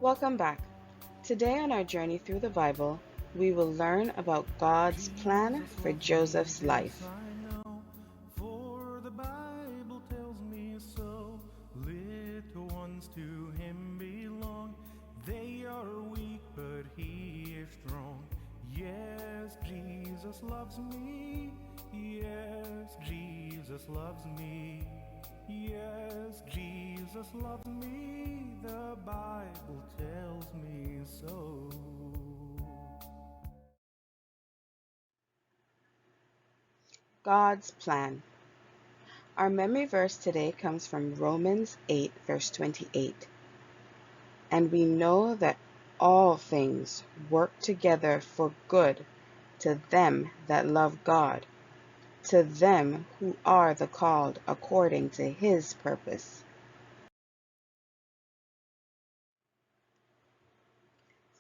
Welcome back. Today, on our journey through the Bible, we will learn about God's plan Jesus for loves me, Joseph's this life. I know, for the Bible tells me so. Little ones to him belong. They are weak, but he is strong. Yes, Jesus loves me. Yes, Jesus loves me. Yes, Jesus loves me. The Bible tells me so. God's plan. Our memory verse today comes from Romans 8, verse 28. And we know that all things work together for good to them that love God, to them who are the called according to his purpose.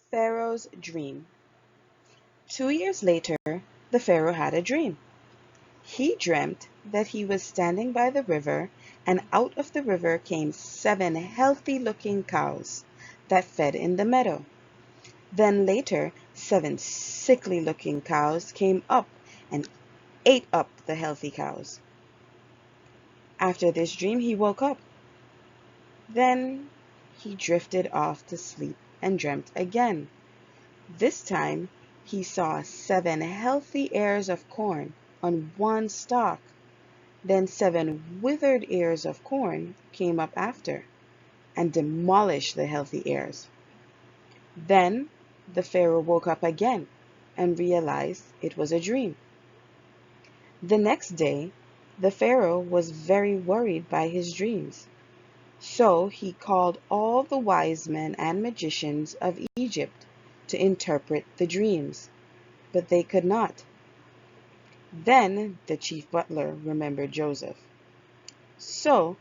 Pharaoh's dream. 2 years later, the Pharaoh had a dream. He dreamt that he was standing by the river, and out of the river came 7 healthy-looking cows that fed in the meadow. Then later 7 sickly-looking cows came up and ate up the healthy cows. After this dream he woke up. Then he drifted off to sleep and dreamt again. This time he saw 7 healthy ears of corn on one stalk. Then 7 withered ears of corn came up after, and demolished the healthy ears. Then the Pharaoh woke up again and realized it was a dream. The next day, the Pharaoh was very worried by his dreams. So he called all the wise men and magicians of Egypt to interpret the dreams, but they could not. Then the chief butler remembered Joseph. So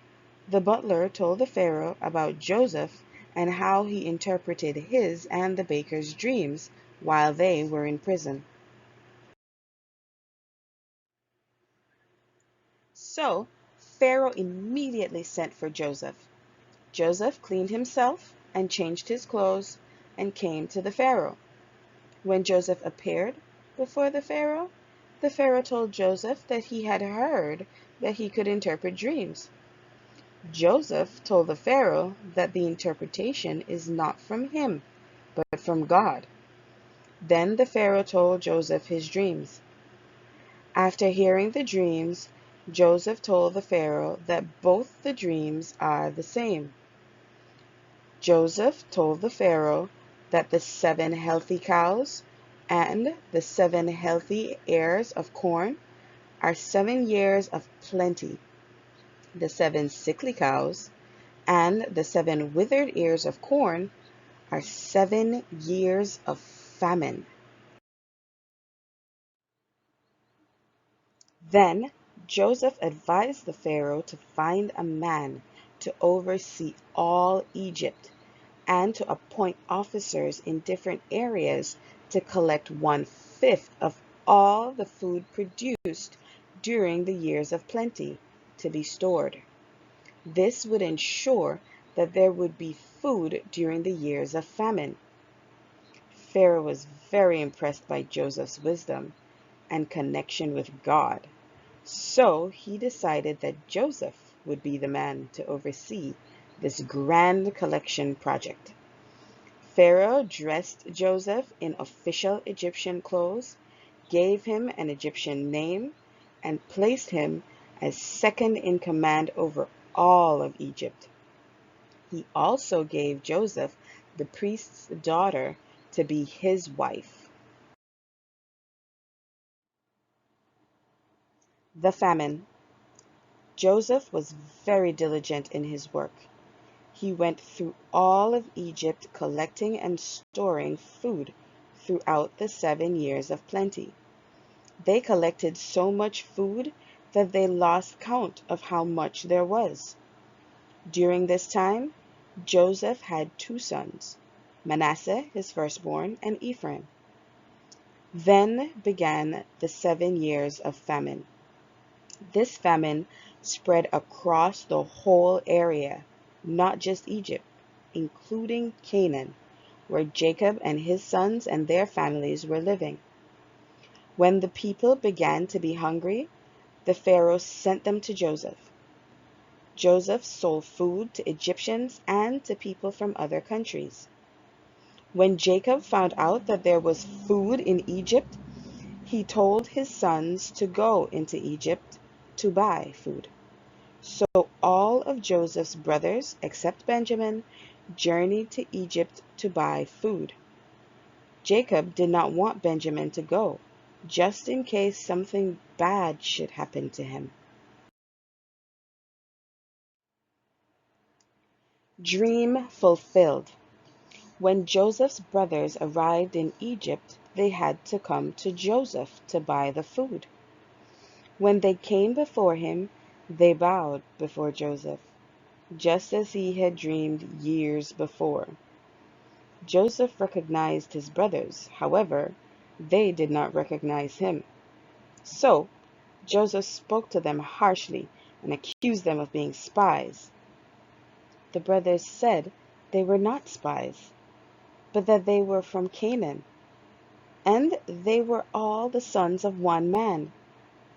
the butler told the Pharaoh about Joseph and how he interpreted his and the baker's dreams while they were in prison. So Pharaoh immediately sent for Joseph. Joseph cleaned himself and changed his clothes and came to the Pharaoh. When Joseph appeared before the Pharaoh told Joseph that he had heard that he could interpret dreams. Joseph told the Pharaoh that the interpretation is not from him, but from God. Then the Pharaoh told Joseph his dreams. After hearing the dreams, Joseph told the Pharaoh that both the dreams are the same. Joseph told the Pharaoh that the 7 healthy cows and the 7 healthy ears of corn are 7 years of plenty. The 7 sickly cows and the 7 withered ears of corn are 7 years of famine. Then Joseph advised the Pharaoh to find a man to oversee all Egypt and to appoint officers in different areas to collect 1/5 of all the food produced during the years of plenty to be stored. This would ensure that there would be food during the years of famine. Pharaoh was very impressed by Joseph's wisdom and connection with God, so he decided that Joseph would be the man to oversee this grand collection project. Pharaoh dressed Joseph in official Egyptian clothes, gave him an Egyptian name, and placed him as second in command over all of Egypt. He also gave Joseph the priest's daughter to be his wife. The famine. Joseph was very diligent in his work. He went through all of Egypt collecting and storing food throughout the 7 years of plenty. They collected so much food that they lost count of how much there was. During this time, Joseph had 2 sons, Manasseh, his firstborn, and Ephraim. Then began the 7 years of famine. This famine spread across the whole area, not just Egypt. including Canaan, where Jacob and his sons and their families were living. When the people began to be hungry, the Pharaoh sent them to Joseph. Joseph sold food to Egyptians and to people from other countries. When Jacob found out that there was food in Egypt, he told his sons to go into Egypt to buy food. So all of Joseph's brothers, except Benjamin, journeyed to Egypt to buy food. Jacob did not want Benjamin to go, just in case something bad should happen to him. Dream fulfilled. When Joseph's brothers arrived in Egypt, they had to come to Joseph to buy the food. When they came before him, they bowed before Joseph, just as he had dreamed years before. Joseph recognized his brothers, however, they did not recognize him. So Joseph spoke to them harshly and accused them of being spies. The brothers said they were not spies, but that they were from Canaan, and they were all the sons of one man.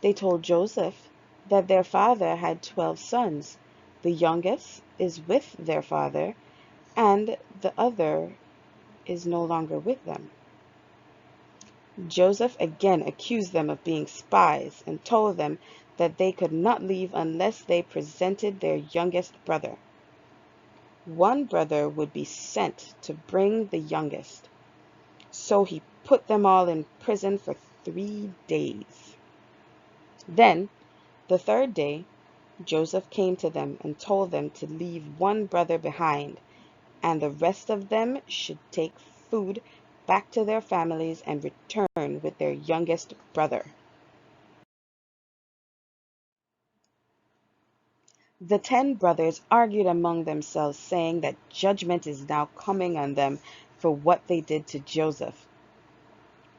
They told Joseph that their father had 12 sons. The youngest is with their father, and the other is no longer with them. Joseph again accused them of being spies and told them that they could not leave unless they presented their youngest brother. One brother would be sent to bring the youngest. So he put them all in prison for 3 days. Then, the third day, Joseph came to them and told them to leave one brother behind, and the rest of them should take food back to their families and return with their youngest brother. The 10 brothers argued among themselves, saying that judgment is now coming on them for what they did to Joseph.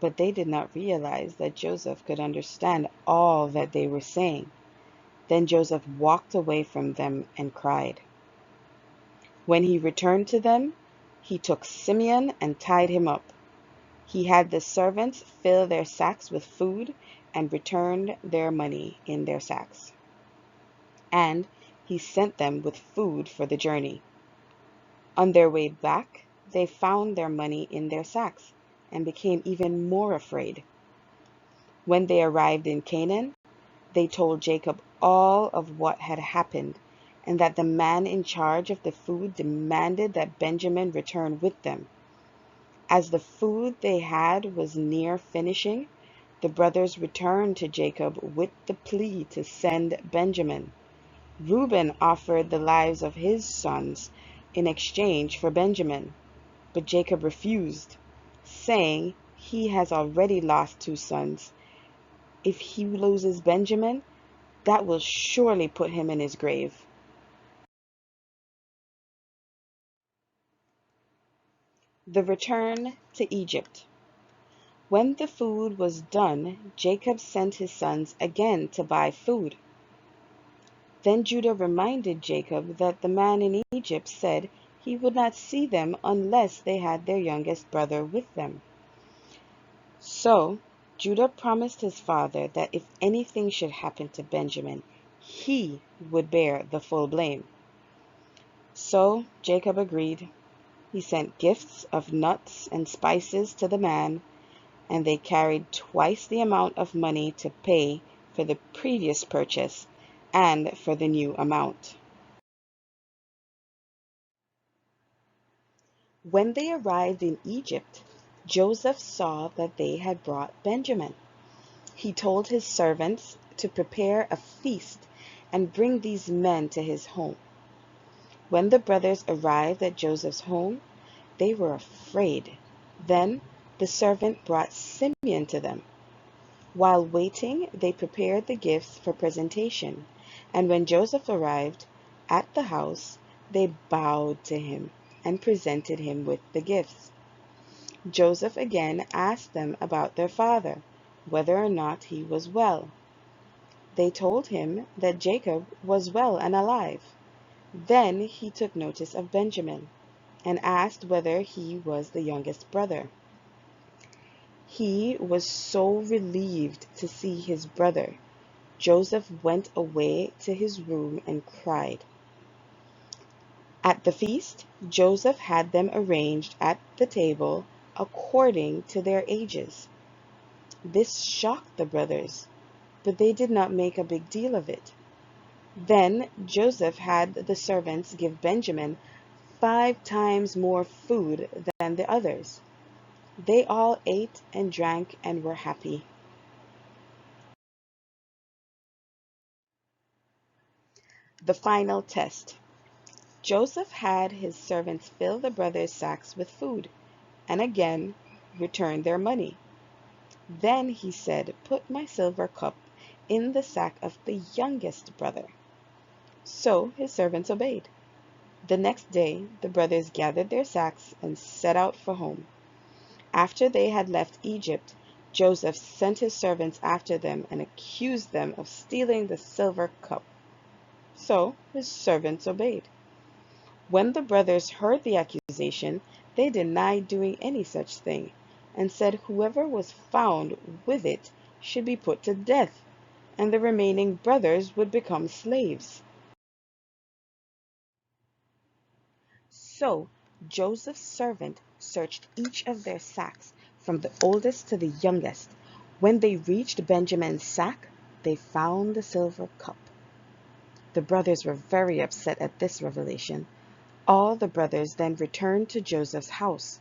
But they did not realize that Joseph could understand all that they were saying. Then Joseph walked away from them and cried. When he returned to them, he took Simeon and tied him up. He had the servants fill their sacks with food and returned their money in their sacks. And he sent them with food for the journey. On their way back, they found their money in their sacks and became even more afraid. When they arrived in Canaan, they told Jacob all of what had happened, and that the man in charge of the food demanded that Benjamin return with them. As the food they had was near finishing, the brothers returned to Jacob with the plea to send Benjamin. Reuben offered the lives of his sons in exchange for Benjamin, but Jacob refused, saying he has already lost 2 sons. If he loses Benjamin, that will surely put him in his grave. The return to Egypt. When the food was done, Jacob sent his sons again to buy food. Then Judah reminded Jacob that the man in Egypt said he would not see them unless they had their youngest brother with them. So Judah promised his father that if anything should happen to Benjamin, he would bear the full blame. So Jacob agreed. He sent gifts of nuts and spices to the man, and they carried twice the amount of money to pay for the previous purchase and for the new amount. When they arrived in Egypt, Joseph saw that they had brought Benjamin. He told his servants to prepare a feast and bring these men to his home. When the brothers arrived at Joseph's home, they were afraid. Then the servant brought Simeon to them. While waiting, they prepared the gifts for presentation, and when Joseph arrived at the house, they bowed to him and presented him with the gifts. Joseph again asked them about their father, whether or not he was well. They told him that Jacob was well and alive. Then he took notice of Benjamin. and asked whether he was the youngest brother. He was so relieved to see his brother. Joseph went away to his room and cried. At the feast, Joseph had them arranged at the table according to their ages. This shocked the brothers, but they did not make a big deal of it. Then Joseph had the servants give Benjamin 5 times more food than the others. They all ate and drank and were happy. The final test. Joseph had his servants fill the brothers' sacks with food, and again return their money. Then he said, "Put my silver cup in the sack of the youngest brother." So his servants obeyed. The next day the brothers gathered their sacks and set out for home. After they had left Egypt, Joseph sent his servants after them and accused them of stealing the silver cup. So his servants obeyed. When the brothers heard the accusation, they denied doing any such thing, and said whoever was found with it should be put to death, and the remaining brothers would become slaves. So Joseph's servant searched each of their sacks, from the oldest to the youngest. When they reached Benjamin's sack, they found the silver cup. The brothers were very upset at this revelation. All the brothers then returned to Joseph's house,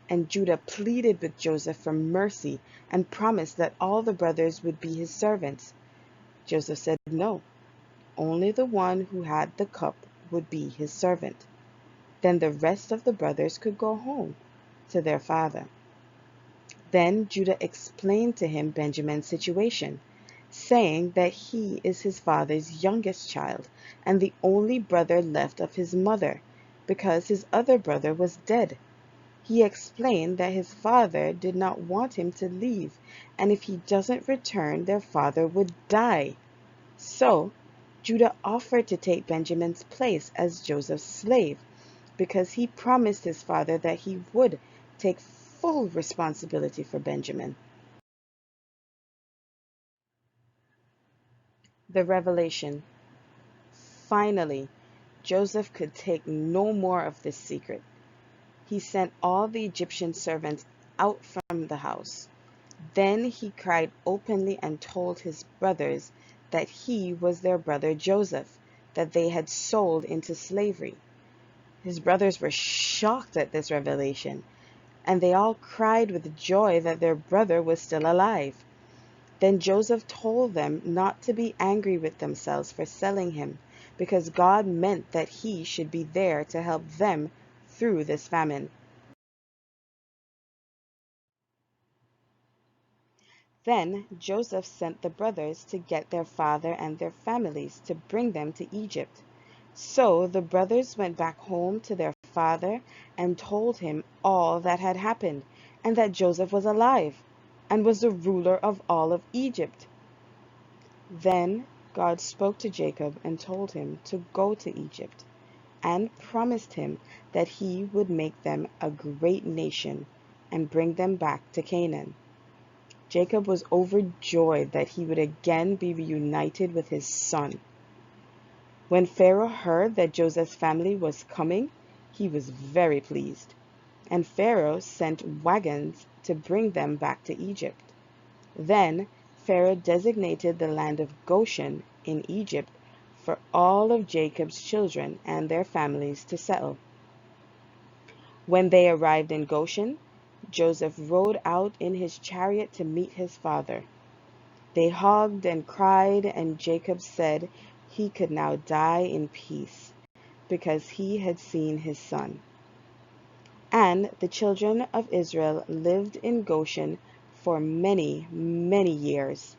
and Judah pleaded with Joseph for mercy and promised that all the brothers would be his servants. Joseph said no, only the one who had the cup would be his servant. Then the rest of the brothers could go home to their father. Then Judah explained to him Benjamin's situation, saying that he is his father's youngest child and the only brother left of his mother, because his other brother was dead. He explained that his father did not want him to leave, and if he doesn't return, their father would die. So Judah offered to take Benjamin's place as Joseph's slave, because he promised his father that he would take full responsibility for Benjamin. The revelation. Finally, Joseph could take no more of this secret. He sent all the Egyptian servants out from the house. Then he cried openly and told his brothers that he was their brother Joseph, that they had sold into slavery. His brothers were shocked at this revelation, and they all cried with joy that their brother was still alive. Then Joseph told them not to be angry with themselves for selling him, because God meant that he should be there to help them through this famine. Then Joseph sent the brothers to get their father and their families to bring them to Egypt. So the brothers went back home to their father and told him all that had happened, and that Joseph was alive and was the ruler of all of Egypt. Then God spoke to Jacob and told him to go to Egypt, and promised him that he would make them a great nation and bring them back to Canaan. Jacob was overjoyed that he would again be reunited with his son. When Pharaoh heard that Joseph's family was coming, he was very pleased, and Pharaoh sent wagons to bring them back to Egypt. Then Pharaoh designated the land of Goshen in Egypt for all of Jacob's children and their families to settle. When they arrived in Goshen, Joseph rode out in his chariot to meet his father. They hugged and cried, and Jacob said he could now die in peace, because he had seen his son. And the children of Israel lived in Goshen for many, many years,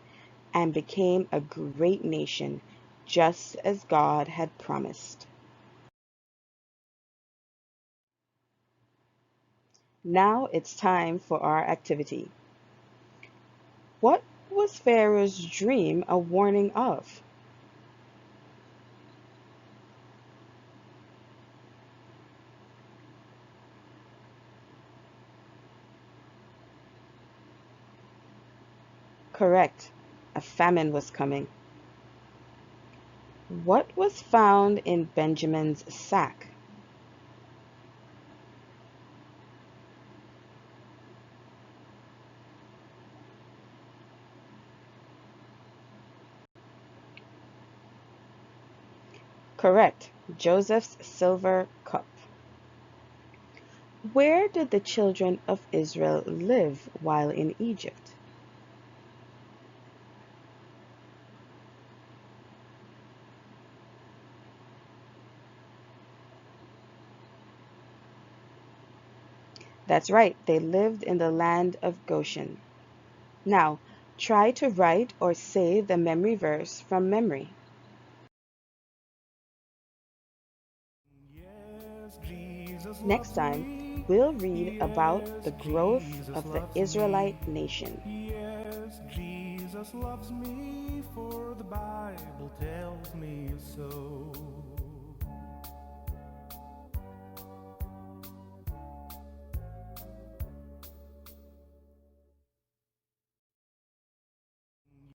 and became a great nation, just as God had promised. Now it's time for our activity. What was Pharaoh's dream a warning of? Correct. A famine was coming. What was found in Benjamin's sack? Correct. Joseph's silver cup. Where did the children of Israel live while in Egypt? That's right, they lived in the land of Goshen. Now, try to write or say the memory verse from memory. Yes, Jesus Next loves time, me. we'll read about the Yes, growth Jesus of the loves me. Israelite nation. Yes, Jesus loves me, for the Bible tells